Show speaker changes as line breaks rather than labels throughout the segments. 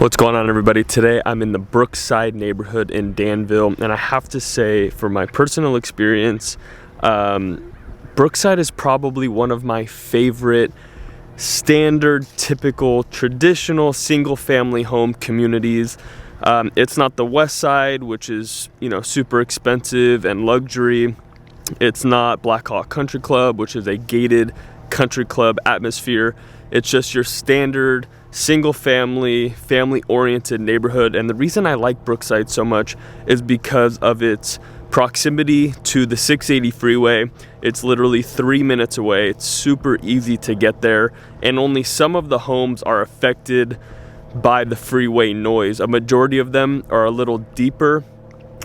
What's going on, everybody? Today I'm in the Brookside neighborhood in Danville, and I have to say, from my personal experience, Brookside is probably one of my favorite standard, typical, traditional single-family home communities. It's not the West Side, which is, super expensive and luxury. It's not Black Hawk Country Club, which is a gated country club atmosphere. It's just your standard family-oriented neighborhood. And the reason I like Brookside so much is because of its proximity to the 680 freeway. It's literally 3 minutes away. It's super easy to get there, and only some of the homes are affected by the freeway noise. A majority of them are a little deeper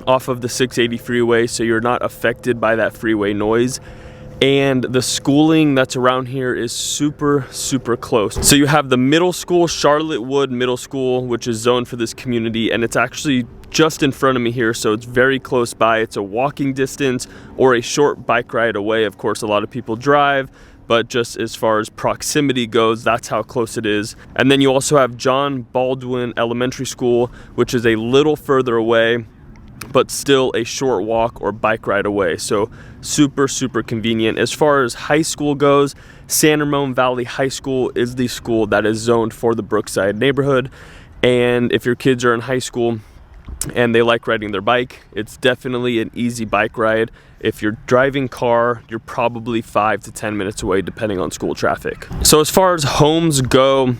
off of the 680 freeway, so you're not affected by that freeway noise. And the schooling that's around here is super close. So you have the middle school, Charlotte Wood Middle School, which is zoned for this community, and it's actually just in front of me here, so it's very close by. It's a walking distance or a short bike ride away. Of course, a lot of people drive, but just as far as proximity goes, that's how close it is. And then you also have John Baldwin Elementary School, which is a little further away, but still a short walk or bike ride away. So super convenient. As far as high school goes, San Ramon Valley High School is the school that is zoned for the Brookside neighborhood. And if your kids are in high school and they like riding their bike, it's definitely an easy bike ride. If you're driving car, you're probably 5 to 10 minutes away, depending on school traffic. So as far as homes go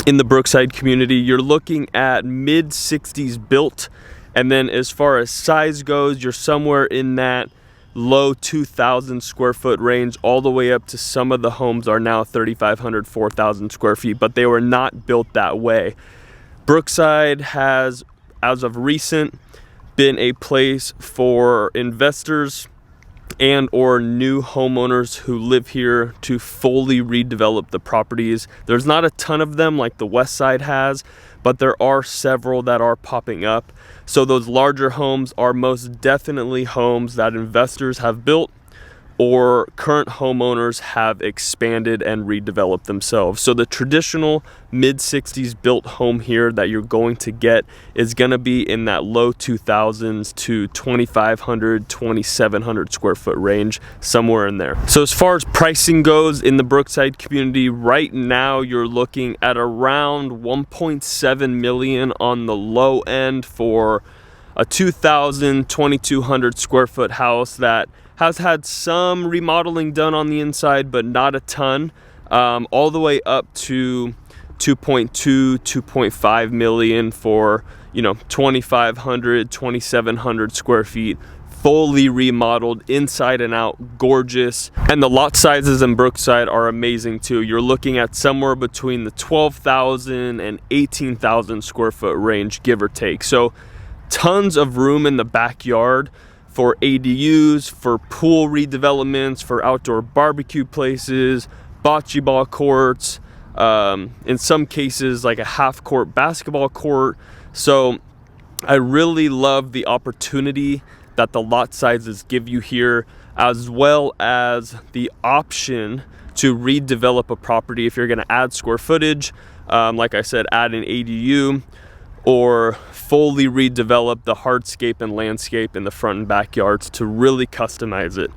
in the Brookside community, you're looking at mid-60s built. And then as far as size goes, you're somewhere in that low 2,000 square foot range, all the way up to some of the homes are now 3,500, 4,000 square feet, but they were not built that way. Brookside has, as of recent, been a place for investors and or new homeowners who live here to fully redevelop the properties. There's not a ton of them like the West Side has, but there are several that are popping up. So those larger homes are most definitely homes that investors have built or current homeowners have expanded and redeveloped themselves. So the traditional mid-60s built home here that you're going to get is going to be in that low 2,000s to 2,500, 2,700 square foot range, somewhere in there. So as far as pricing goes in the Brookside community, right now you're looking at around 1.7 million on the low end for a 2,000, 2,200 square foot house that has had some remodeling done on the inside, but not a ton, all the way up to 2.2, 2.5 million for 2,500, 2,700 square feet, fully remodeled inside and out, gorgeous. And the lot sizes in Brookside are amazing too. You're looking at somewhere between the 12,000 and 18,000 square foot range, give or take. So tons of room in the backyard for ADUs, for pool redevelopments, for outdoor barbecue places, bocce ball courts, in some cases like a half-court basketball court. So I really love the opportunity that the lot sizes give you here, as well as the option to redevelop a property if you're going to add square footage, like I said, add an ADU, or fully redevelop the hardscape and landscape in the front and backyards to really customize it.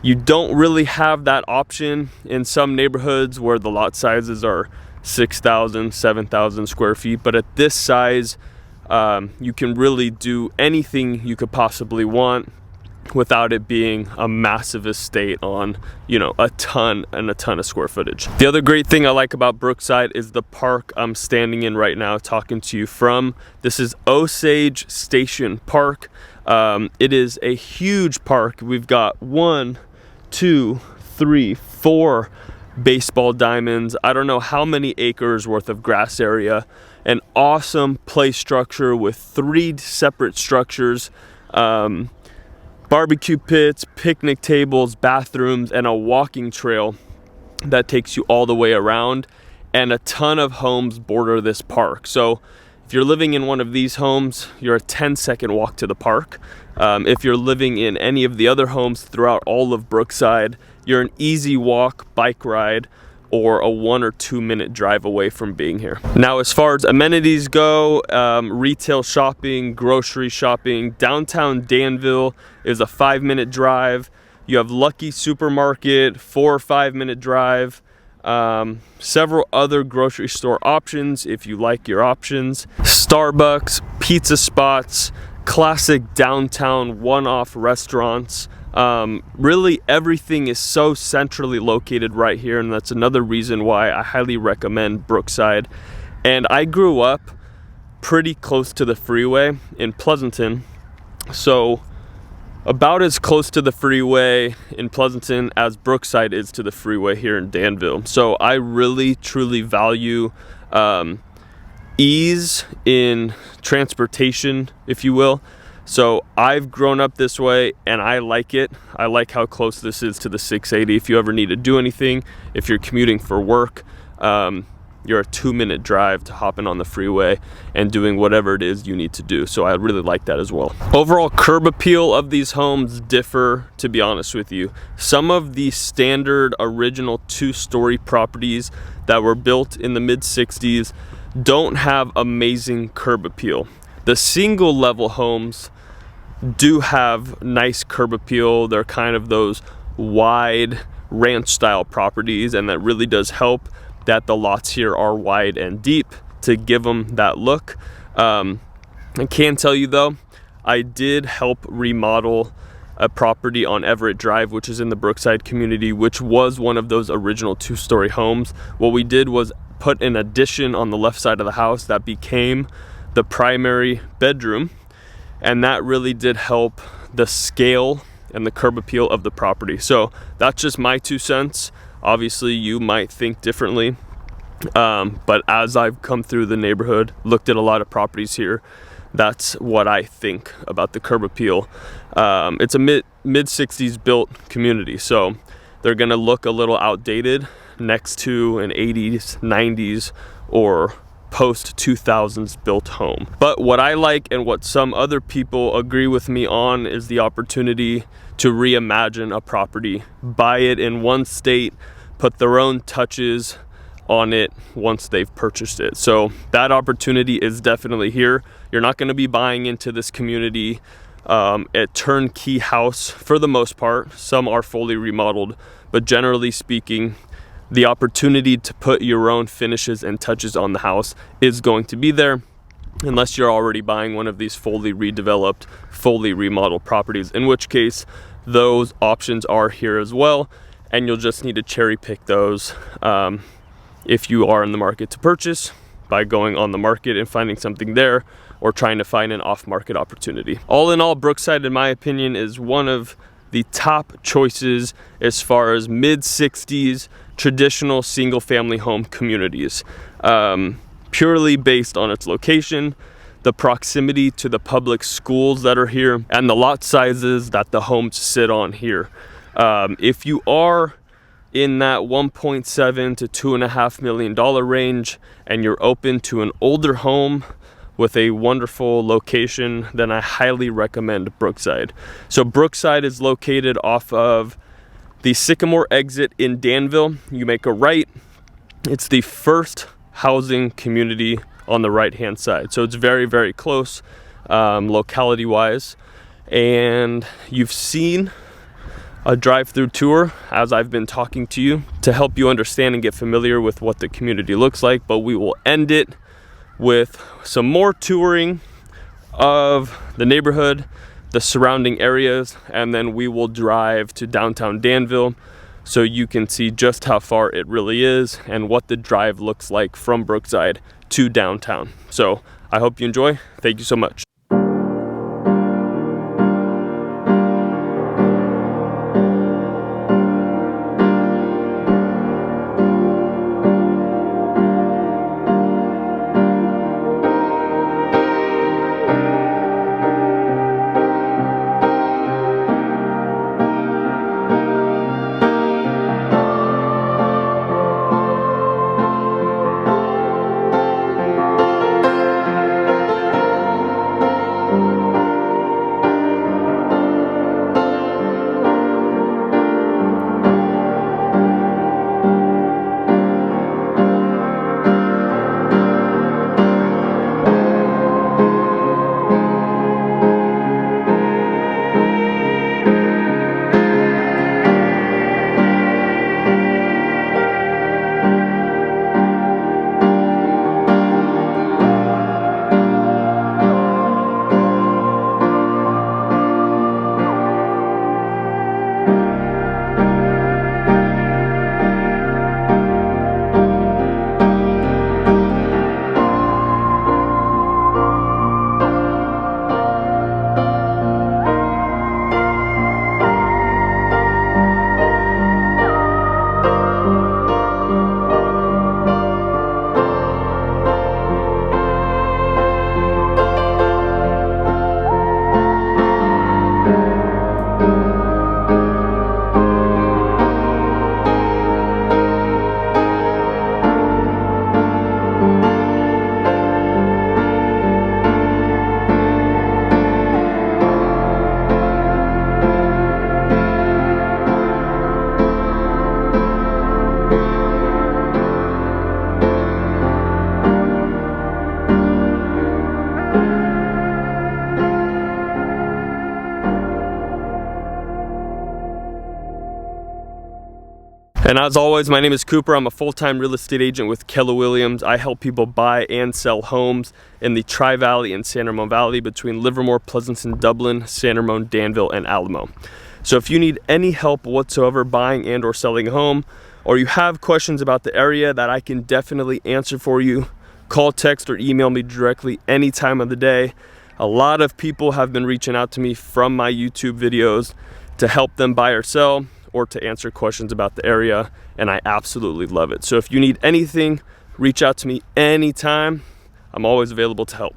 You don't really have that option in some neighborhoods where the lot sizes are 6,000, 7,000 square feet, but at this size, you can really do anything you could possibly want without it being a massive estate on, a ton of square footage. The other great thing I like about Brookside is the park I'm standing in right now talking to you from. This is Osage Station Park. It is a huge park. We've got 1, 2, 3, 4 baseball diamonds. I don't know how many acres worth of grass area. An awesome play structure with 3 separate structures. Barbecue pits, picnic tables, bathrooms, and a walking trail that takes you all the way around. And a ton of homes border this park. So if you're living in one of these homes, you're a 10-second walk to the park. If you're living in any of the other homes throughout all of Brookside, you're an easy walk, bike ride, or a 1 or 2 minute drive away from being here. Now, as far as amenities go, retail shopping, grocery shopping, downtown Danville is a 5-minute drive. You have Lucky Supermarket, 4 or 5 minute drive. Several other grocery store options if you like your options. Starbucks, pizza spots, classic downtown one-off restaurants. Really everything is so centrally located right here, and that's another reason why I highly recommend Brookside. And I grew up pretty close to the freeway in Pleasanton, so about as close to the freeway in Pleasanton as Brookside is to the freeway here in Danville. So I really truly value ease in transportation, if you will. So I've grown up this way and I like it. I like how close this is to the 680. If you ever need to do anything, if you're commuting for work, you're a 2-minute drive to hopping on the freeway and doing whatever it is you need to do. So I really like that as well. Overall curb appeal of these homes differ, to be honest with you. Some of the standard original 2-story properties that were built in the mid-60s don't have amazing curb appeal. The single level homes do have nice curb appeal. They're kind of those wide ranch style properties, and that really does help that the lots here are wide and deep to give them that look. I can tell you though, I did help remodel a property on Everett Drive, which is in the Brookside community, which was one of those original 2-story homes. What we did was put an addition on the left side of the house that became the primary bedroom, and that really did help the scale and the curb appeal of the property. So that's just my 2 cents. Obviously you might think differently, but as I've come through the neighborhood, looked at a lot of properties here, that's what I think about the curb appeal. It's a mid-60s built community, so they're gonna look a little outdated next to an 80s, 90s, or post-2000s built home. But what I like and what some other people agree with me on is the opportunity to reimagine a property, buy it in one state, put their own touches on it once they've purchased it. So that opportunity is definitely here. You're not going to be buying into this community a turnkey house for the most part. Some are fully remodeled, but generally speaking, the opportunity to put your own finishes and touches on the house is going to be there, unless you're already buying one of these fully redeveloped, fully remodeled properties, in which case those options are here as well, and you'll just need to cherry pick those if you are in the market to purchase by going on the market and finding something there, or trying to find an off-market opportunity. All in all, Brookside, in my opinion, is one of the top choices as far as mid-60s traditional single-family home communities, purely based on its location, the proximity to the public schools that are here, and the lot sizes that the homes sit on here. If you are in that $1.7 to $2.5 million range and you're open to an older home with a wonderful location, then I highly recommend Brookside. So Brookside is located off of the Sycamore exit in Danville. You make a right. It's the first housing community on the right hand side. So it's very, very close locality wise. And you've seen a drive-through tour as I've been talking to you to help you understand and get familiar with what the community looks like, but we will end it with some more touring of the neighborhood, the surrounding areas, and then we will drive to downtown Danville so you can see just how far it really is and what the drive looks like from Brookside to downtown. So I hope you enjoy. Thank you so much. And as always, my name is Cooper. I'm a full-time real estate agent with Keller Williams. I help people buy and sell homes in the Tri-Valley and San Ramon Valley between Livermore, Pleasanton, Dublin, San Ramon, Danville, and Alamo. So if you need any help whatsoever buying and or selling a home, or you have questions about the area that I can definitely answer for you, call, text, or email me directly any time of the day. A lot of people have been reaching out to me from my YouTube videos to help them buy or sell, or to answer questions about the area, and I absolutely love it. So if you need anything, reach out to me anytime. I'm always available to help.